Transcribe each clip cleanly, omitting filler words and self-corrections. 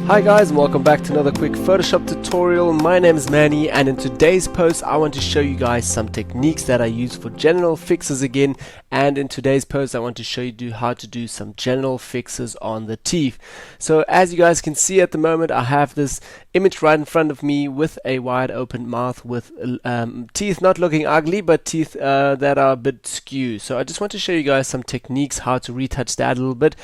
Hi guys, and welcome back to another quick Photoshop tutorial. My name is Manny, and in today's post I want to show you guys some techniques that I use for general fixes again. And in today's post I want to show you how to do some general fixes on the teeth. So as you guys can see at the moment, I have this image right in front of me with a wide open mouth with teeth not looking ugly, but teeth that are a bit skew. So I just want to show you guys some techniques how to retouch that a little bit.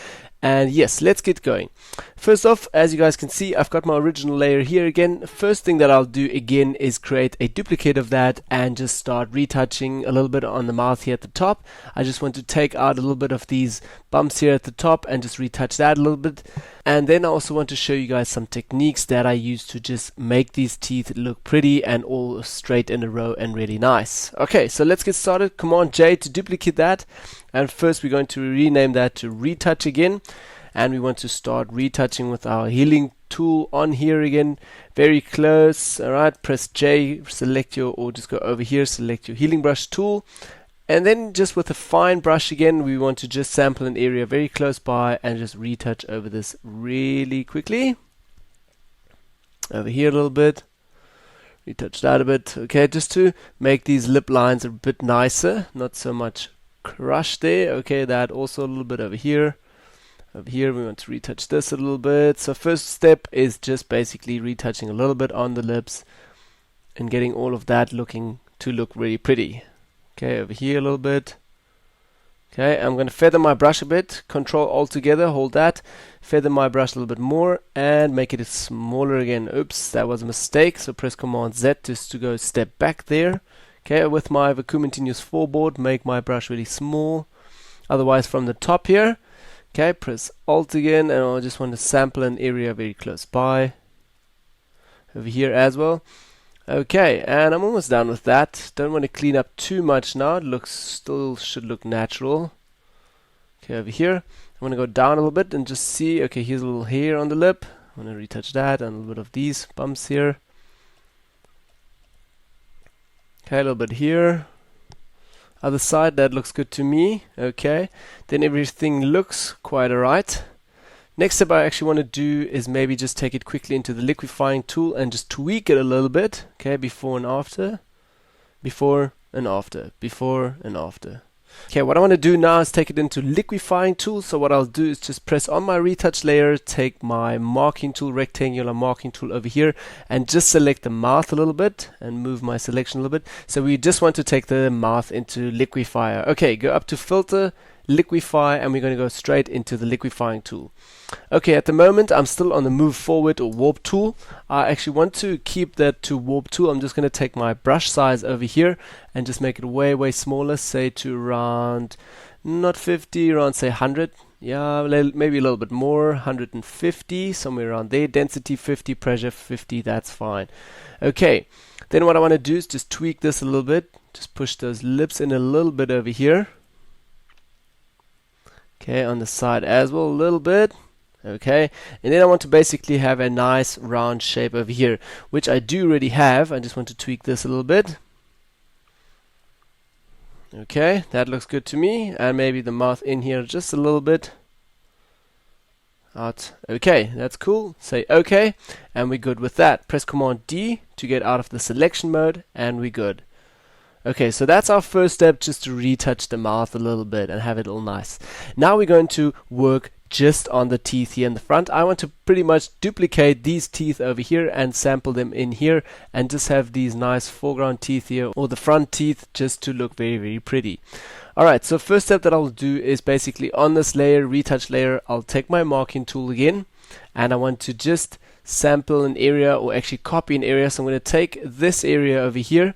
And yes, let's get going. First off, as you guys can see, I've got my original layer here again. First thing that I'll do again is create a duplicate of that and just start retouching a little bit on the mouth here at the top. I just want to take out a little bit of these bumps here at the top and just retouch that a little bit. And then I also want to show you guys some techniques that I use to just make these teeth look pretty and all straight in a row and really nice. Okay, so let's get started. Command J to duplicate that. And first we're going to rename that to retouch again. And we want to start retouching with our healing tool on here again, very close. Alright, press J, select your, or just go over here, select your healing brush tool. And then just with a fine brush again, we want to just sample an area very close by and just retouch over this really quickly. Over here a little bit, retouch that a bit, okay, just to make these lip lines a bit nicer, not so much crush there. Okay, that also a little bit over here. Over here we want to retouch this a little bit. So first step is just basically retouching a little bit on the lips and getting all of that looking to look really pretty. Okay, over here a little bit. Okay, I'm going to feather my brush a bit. Control Alt together, hold that. Feather my brush a little bit more and make it smaller again. Oops, that was a mistake. So press Command Z just to go a step back there. Okay, with my Vacuum Continuous 4 board, make my brush really small. Otherwise from the top here. Okay, press Alt again, and I just want to sample an area very close by. Over here as well. Okay, and I'm almost done with that. Don't want to clean up too much now. It still should look natural. Okay, over here, I want to go down a little bit and just see. Okay, here's a little hair on the lip. I want to retouch that and a little bit of these bumps here. Okay, a little bit here. Other side, that looks good to me. Okay, then everything looks quite alright. Next step I actually want to do is maybe just take it quickly into the liquefying tool and just tweak it a little bit. Okay, before and after, before and after, before and after. Okay, what I want to do now is take it into liquefying tool. So what I'll do is just press on my retouch layer, take my marking tool, rectangular marking tool over here, and just select the mouth a little bit and move my selection a little bit. So we just want to take the mouth into liquefier. Okay, go up to filter, liquefy, and we're going to go straight into the liquefying tool. Okay, at the moment I'm still on the move forward or warp tool. I actually want to keep that to warp tool. I'm just going to take my brush size over here and just make it way smaller, say to around not 50, around say 100. Yeah, maybe a little bit more, 150, somewhere around there. Density 50, pressure 50, that's fine. Okay, then what I want to do is just tweak this a little bit. Just push those lips in a little bit over here. Okay, on the side as well a little bit. Okay, and then I want to basically have a nice round shape over here, which I do already have. I just want to tweak this a little bit. Okay, that looks good to me. And maybe the mouth in here just a little bit. Out. Okay, that's cool. Say OK, and we're good with that. Press Command D to get out of the selection mode, and we're good. Okay, so that's our first step, just to retouch the mouth a little bit and have it all nice. Now we're going to work just on the teeth here in the front. I want to pretty much duplicate these teeth over here and sample them in here and just have these nice foreground teeth here, or the front teeth, just to look very pretty. Alright, so first step that I'll do is basically on this layer, retouch layer, I'll take my marking tool again and I want to just sample an area, or actually copy an area. So I'm going to take this area over here,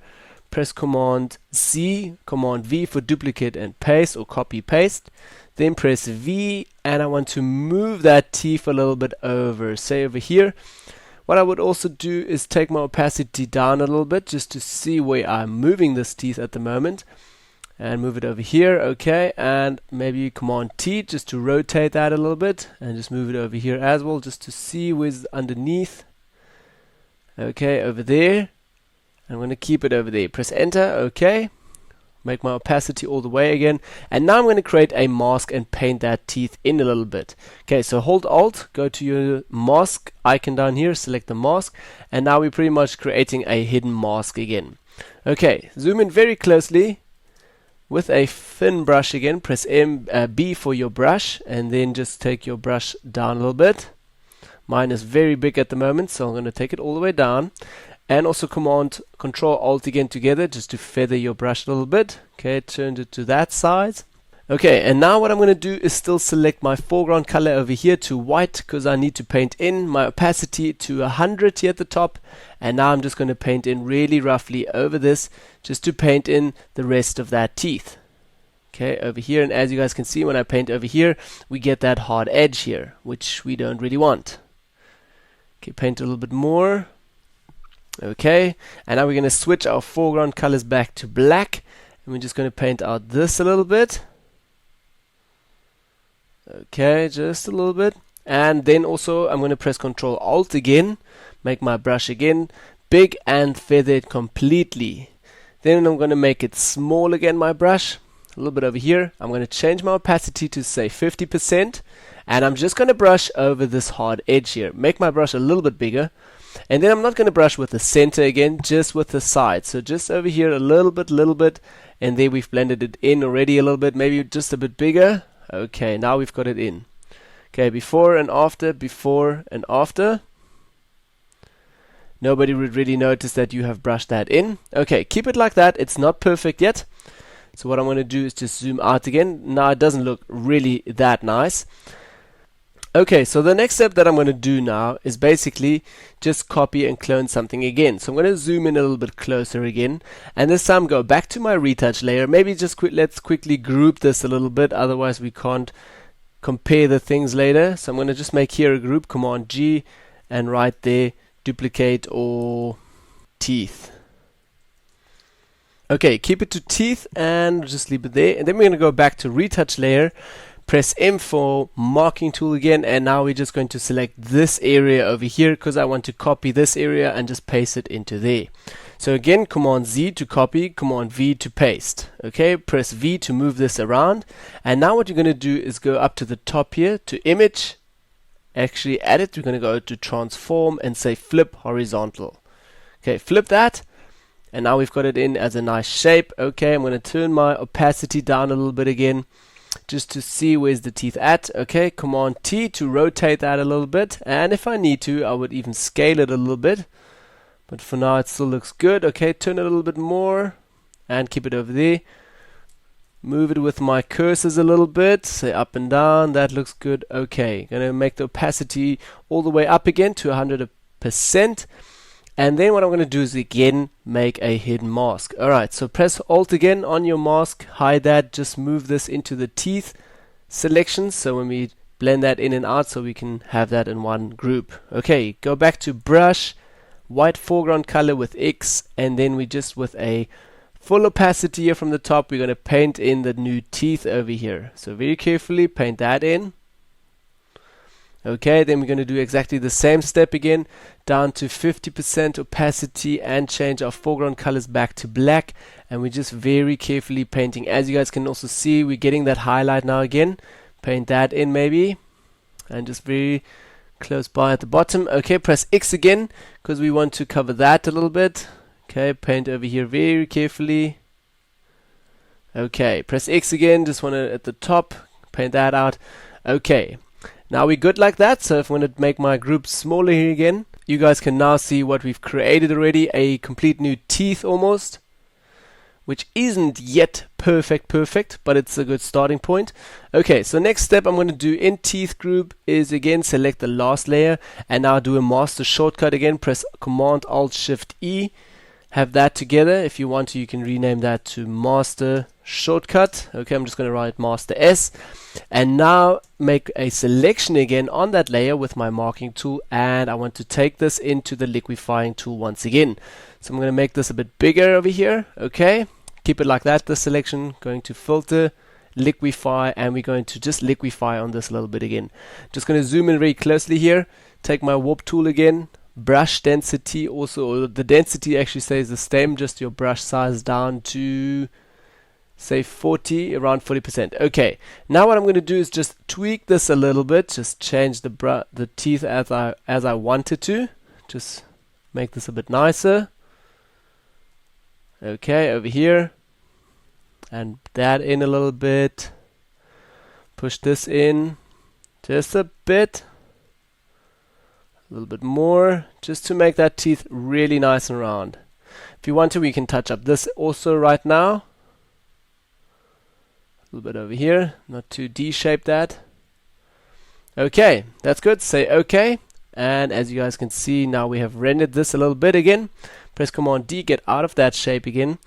press Command Z, Command V for duplicate and paste, or copy paste. Then press V, and I want to move that teeth a little bit over, say over here. What I would also do is take my opacity down a little bit, just to see where I'm moving this teeth at the moment, and move it over here. Okay, and maybe Command T just to rotate that a little bit, and just move it over here as well, just to see where's underneath. Okay, over there. I'm going to keep it over there. Press enter. Okay. Make my opacity all the way again, and now I'm going to create a mask and paint that teeth in a little bit. Okay, so hold Alt, go to your mask icon down here, select the mask, and now we're pretty much creating a hidden mask again. Okay, zoom in very closely with a thin brush again. Press B for your brush, and then just take your brush down a little bit. Mine is very big at the moment, so I'm going to take it all the way down. And also Command Control Alt again together, just to feather your brush a little bit. Okay, turned it to that size. Okay, and now what I'm going to do is still select my foreground color over here to white, because I need to paint in my opacity to 100 here at the top. And now I'm just going to paint in really roughly over this, just to paint in the rest of that teeth. Okay, over here, and as you guys can see, when I paint over here, we get that hard edge here, which we don't really want. Okay, paint a little bit more. Okay, and now we're going to switch our foreground colors back to black, and we're just going to paint out this a little bit. Okay, just a little bit. And then also I'm going to press Control Alt again, make my brush again big and feather it completely. Then I'm going to make it small again, my brush, a little bit over here. I'm going to change my opacity to say 50%, and I'm just going to brush over this hard edge here, make my brush a little bit bigger. And then I'm not going to brush with the center again, just with the side. So just over here a little bit, and there we've blended it in already a little bit, maybe just a bit bigger. Okay, now we've got it in. Okay, before and after, before and after. Nobody would really notice that you have brushed that in. Okay, keep it like that. It's not perfect yet. So what I'm going to do is just zoom out again. Now it doesn't look really that nice. Okay, so the next step that I'm going to do now is basically just copy and clone something again. So I'm going to zoom in a little bit closer again, and this time go back to my retouch layer. Maybe just let's quickly group this a little bit, otherwise we can't compare the things later. So I'm going to just make here a group, Command G, and right there duplicate or teeth. Okay, keep it to teeth and just leave it there, and then we're going to go back to retouch layer. Press M for marking tool again, and now we're just going to select this area over here, because I want to copy this area and just paste it into there. So again, Command Z to copy, Command V to paste. Okay, press V to move this around, and now what you're going to do is go up to the top here to image, actually edit, we're going to go to transform and say flip horizontal. Okay, flip that, and now we've got it in as a nice shape. Okay, I'm going to turn my opacity down a little bit again, just to see where's the teeth at. Okay, Command T to rotate that a little bit, and if I need to I would even scale it a little bit, but for now it still looks good. Okay, turn it a little bit more and keep it over there. Move it with my cursors a little bit, say up and down, that looks good. Okay, gonna make the opacity all the way up again to 100%. And then what I'm going to do is again make a hidden mask. Alright, so press Alt again on your mask, hide that, just move this into the teeth selection, so when we blend that in and out, so we can have that in one group. Okay, go back to brush, white foreground color with X, and then we just with a full opacity here from the top, we're going to paint in the new teeth over here. So very carefully paint that in. Okay, then we're going to do exactly the same step again, down to 50% opacity, and change our foreground colors back to black, and we're just very carefully painting. As you guys can also see, we're getting that highlight now again. Paint that in maybe, and just very close by at the bottom. Okay, press X again, because we want to cover that a little bit. Okay, paint over here very carefully. Okay, press X again, just want to at the top, paint that out. Okay. Now we're good like that, so if I'm going to make my group smaller here again, you guys can now see what we've created already, a complete new teeth almost, which isn't yet perfect, but it's a good starting point. Okay, so next step I'm going to do in teeth group is again select the last layer, and now do a master shortcut again, press Command Alt Shift E, have that together. If you want to, you can rename that to master shortcut. Okay, I'm just going to write master S, and now make a selection again on that layer with my marking tool, and I want to take this into the liquefying tool once again. So I'm going to make this a bit bigger over here. Okay, keep it like that, the selection, going to filter, liquefy, and we're going to just liquefy on this a little bit again. Just going to zoom in very closely here, take my warp tool again, brush density also, or the density actually stays the same, just your brush size down to say 40, around 40%. Okay, now what I'm going to do is just tweak this a little bit, just change the teeth as I wanted to, just make this a bit nicer. Okay, over here, and that in a little bit, push this in just a bit, a little bit more, just to make that teeth really nice and round. If you want to, we can touch up this also right now. A little bit over here, not to D-shape that. Okay, that's good. Say OK. And as you guys can see, now we have rendered this a little bit again. Press Command D, get out of that shape again.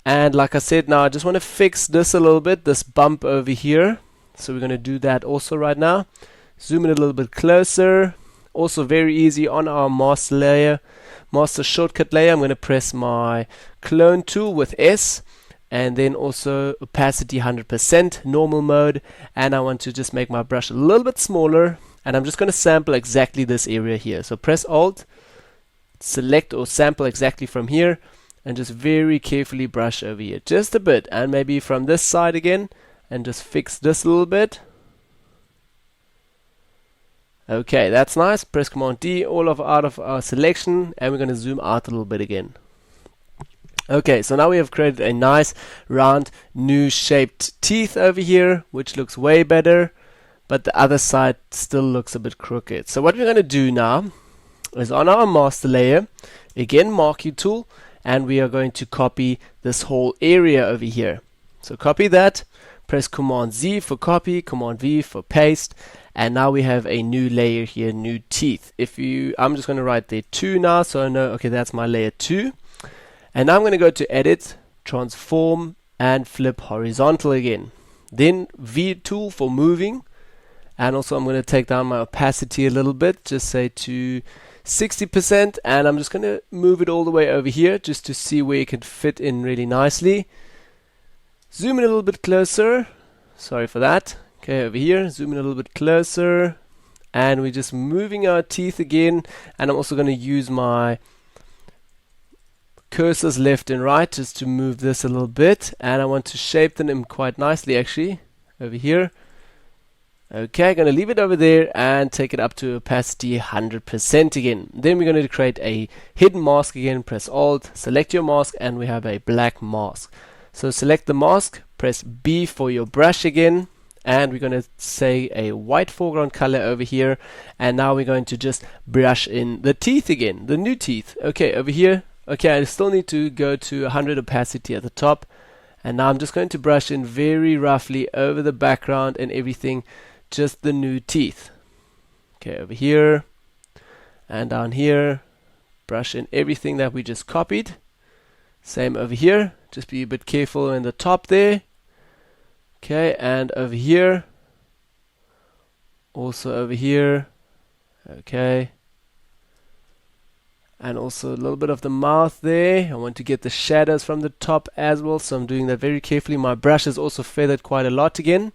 And like I said, now I just want to fix this a little bit, this bump over here. So we're going to do that also right now. Zoom in a little bit closer. Also very easy on our master layer, master shortcut layer. I'm going to press my clone tool with S. And then also opacity 100%, normal mode, and I want to just make my brush a little bit smaller, and I'm just going to sample exactly this area here. So press Alt, select or sample exactly from here, and just very carefully brush over here, just a bit, and maybe from this side again, and just fix this a little bit. Okay, that's nice. Press Command D, out of our selection, and we're going to zoom out a little bit again. Okay, so now we have created a nice round new shaped teeth over here, which looks way better, but the other side still looks a bit crooked. So what we're going to do now is on our master layer, again marquee tool, and we are going to copy this whole area over here. So copy that, press Command Z for copy, Command V for paste, and now we have a new layer here, new teeth. I'm just going to write there 2 now, so I know, okay, that's my layer 2. And now I'm going to go to Edit, Transform, and Flip Horizontal again. Then V tool for moving. And also I'm going to take down my opacity a little bit, just say to 60%. And I'm just going to move it all the way over here, just to see where it can fit in really nicely. Zoom in a little bit closer. Sorry for that. Okay, over here, zoom in a little bit closer. And we're just moving our teeth again. And I'm also going to use my cursors left and right just to move this a little bit, and I want to shape them quite nicely actually over here. Okay, going to leave it over there and take it up to opacity 100% again. Then we're going to create a hidden mask again. Press Alt, select your mask, and we have a black mask. So select the mask, press B for your brush again, and we're going to say a white foreground color over here, and now we're going to just brush in the teeth again, the new teeth. Okay, over here. Okay, I still need to go to 100 opacity at the top, and now I'm just going to brush in very roughly over the background and everything, just the new teeth. Okay, over here and down here, brush in everything that we just copied. Same over here, just be a bit careful in the top there. Okay, and over here, also over here. Okay. And also a little bit of the mouth there. I want to get the shadows from the top as well, so I'm doing that very carefully. My brush is also feathered quite a lot again.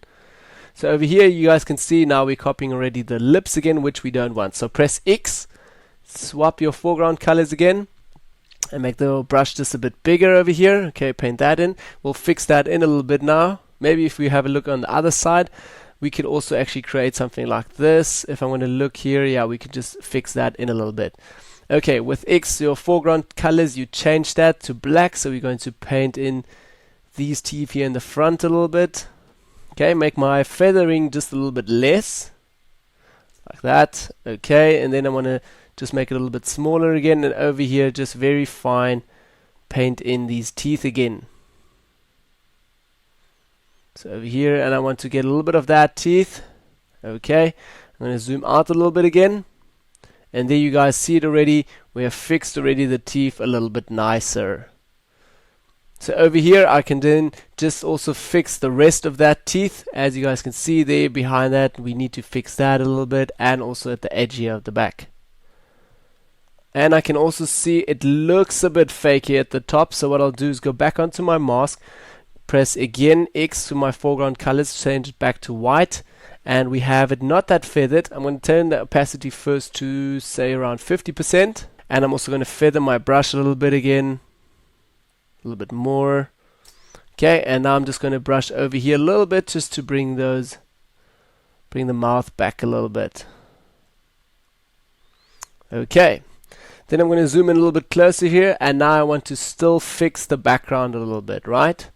So over here you guys can see now we're copying already the lips again, which we don't want. So press X, swap your foreground colors again, and make the brush just a bit bigger over here. Okay, paint that in. We'll fix that in a little bit now. Maybe if we have a look on the other side, we could also actually create something like this. If I want to look here, yeah, we could just fix that in a little bit. Okay, with X, your foreground colors, you change that to black. So we're going to paint in these teeth here in the front a little bit. Okay, make my feathering just a little bit less, like that. Okay, and then I want to just make it a little bit smaller again. And over here, just very fine, paint in these teeth again. So over here, and I want to get a little bit of that teeth. Okay, I'm going to zoom out a little bit again. And there you guys see it already. We have fixed already the teeth a little bit nicer. So over here I can then just also fix the rest of that teeth. As you guys can see there behind that, we need to fix that a little bit, and also at the edge here of the back. And I can also see it looks a bit fake here at the top. So what I'll do is go back onto my mask, press again X to my foreground colors, change it back to white. And we have it not that feathered. I'm going to turn the opacity first to say around 50%. And I'm also going to feather my brush a little bit again. A little bit more. Okay, and now I'm just going to brush over here a little bit just to bring the mouth back a little bit. Okay, then I'm going to zoom in a little bit closer here, and now I want to still fix the background a little bit, right?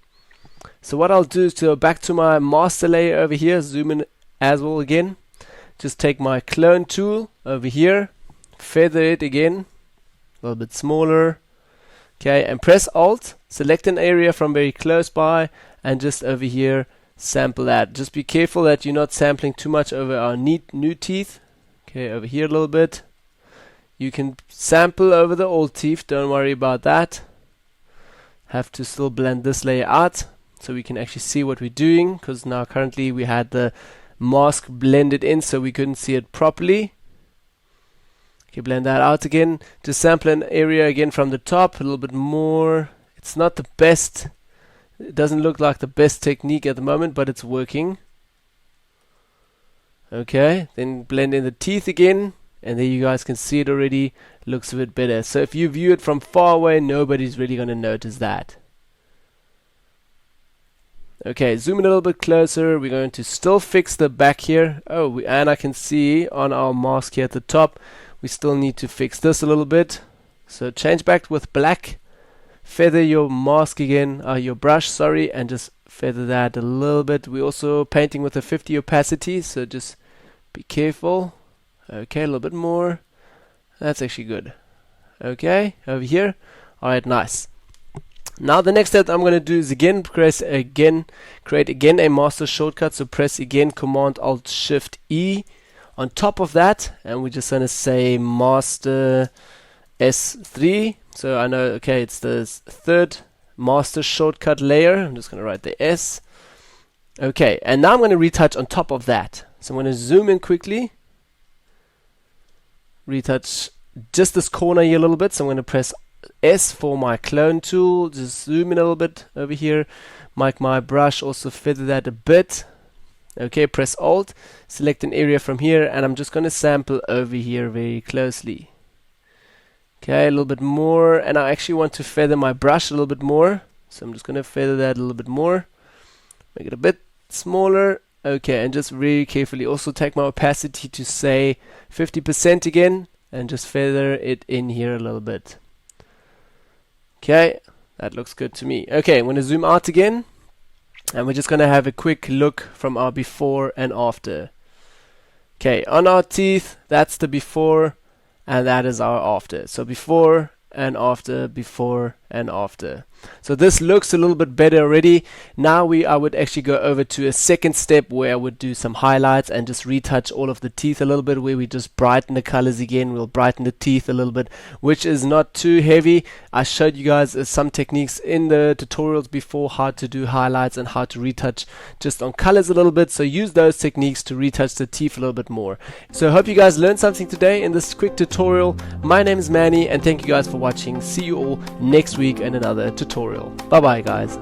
So what I'll do is to go back to my master layer over here, zoom in as well again, just take my clone tool over here, feather it again, a little bit smaller, okay, and press Alt, select an area from very close by, and just over here sample that. Just be careful that you're not sampling too much over our new teeth. Okay, over here a little bit. You can sample over the old teeth, don't worry about that. Have to still blend this layer out so we can actually see what we're doing, because now currently we had the mask blended in so we couldn't see it properly. Okay, blend that out again. Just sample an area again from the top a little bit more. It's not the best, it doesn't look like the best technique at the moment, but it's working. Okay, then blend in the teeth again, and there you guys can see it already looks a bit better. So if you view it from far away, nobody's really going to notice that. Okay, zoom in a little bit closer. We're going to still fix the back here. Oh, and I can see on our mask here at the top, we still need to fix this a little bit. So change back with black, feather your mask again, your brush, sorry, and just feather that a little bit. We're also painting with a 50 opacity, so just be careful. Okay, a little bit more. That's actually good. Okay, over here. Alright, nice. Now the next step I'm going to do is create again a master shortcut. So press again Command Alt Shift E on top of that, and we're just going to say master S3. So I know, okay, it's the third master shortcut layer. I'm just going to write the S. Okay, and now I'm going to retouch on top of that. So I'm going to zoom in quickly, retouch just this corner here a little bit. So I'm going to press S for my clone tool, just zoom in a little bit over here, make my brush also feather that a bit. Okay, press Alt, select an area from here, and I'm just going to sample over here very closely. Okay, a little bit more, and I actually want to feather my brush a little bit more, so I'm just going to feather that a little bit more, make it a bit smaller. Okay, and just very carefully also take my opacity to say 50% again, and just feather it in here a little bit. Okay, that looks good to me. Okay, I'm going to zoom out again, and we're just going to have a quick look from our before and after. Okay, on our teeth, that's the before, and that is our after. So before and after, before and after. So this looks a little bit better already. Now I would actually go over to a second step where I would do some highlights and just retouch all of the teeth a little bit, where we just brighten the colors again. We'll brighten the teeth a little bit, which is not too heavy. I showed you guys some techniques in the tutorials before, how to do highlights and how to retouch just on colors a little bit. So use those techniques to retouch the teeth a little bit more. So I hope you guys learned something today in this quick tutorial. My name is Manny, and thank you guys for watching. See you all next week in another tutorial. Bye bye guys.